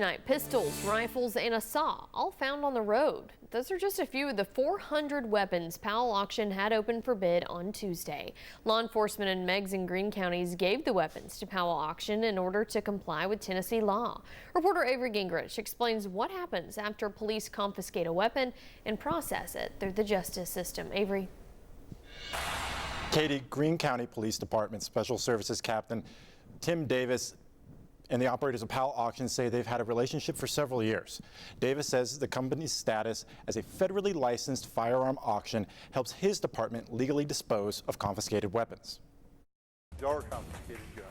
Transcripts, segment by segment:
Tonight, pistols, rifles, and a saw all found on the road. Those are just a few of the 400 weapons Powell Auction had open for bid on Tuesday. Law enforcement in Meigs and Greene counties gave the weapons to Powell Auction in order to comply with Tennessee law. Reporter Avery Gingrich explains what happens after police confiscate a weapon and process it through the justice system. Avery. Katie, Greene County Police Department Special Services Captain Tim Davis and the operators of Powell Auction say they've had a relationship for several years. Davis says the company's status as a federally licensed firearm auction helps his department legally dispose of confiscated weapons. There are confiscated guns.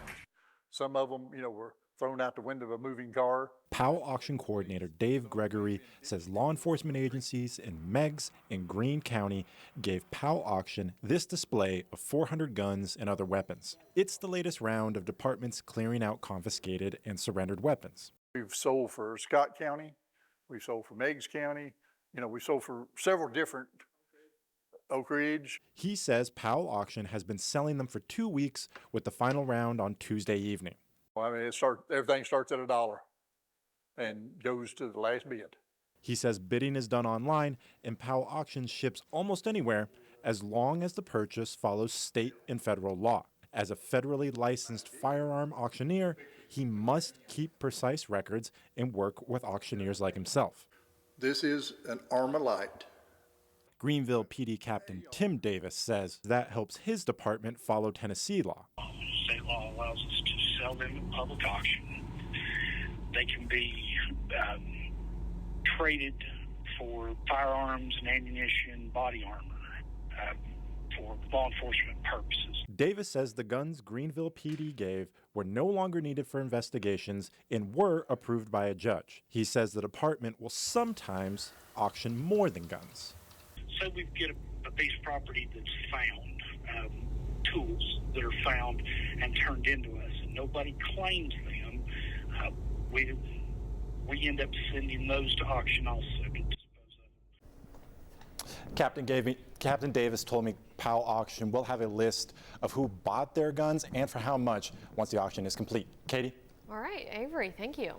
Some of them, were thrown out the window of a moving car. Powell Auction Coordinator Dave Gregory says law enforcement agencies in Meigs and Greene County gave Powell Auction this display of 400 guns and other weapons. It's the latest round of departments clearing out confiscated and surrendered weapons. We've sold for Scott County, we've sold for Meigs County, we sold for several different Oak Ridge. He says Powell Auction has been selling them for 2 weeks with the final round on Tuesday evening. I mean, everything starts at $1 and goes to the last bid. He says bidding is done online and Powell Auction ships almost anywhere as long as the purchase follows state and federal law. As a federally licensed firearm auctioneer, he must keep precise records and work with auctioneers like himself. This is an Armalite. Greenville PD Captain Tim Davis says that helps his department follow Tennessee law. State law allows us to sell them at public auction. They can be traded for firearms and ammunition, body armor, for law enforcement purposes. Davis says the guns Greenville PD gave were no longer needed for investigations and were approved by a judge. He says the department will sometimes auction more than guns. So we get a piece of property that's found, tools that are found and turned into us, and nobody claims them. We end up sending those to auction also to dispose of them. Captain Davis told me Powell Auction will have a list of who bought their guns and for how much once the auction is complete. Katie? All right, Avery, thank you.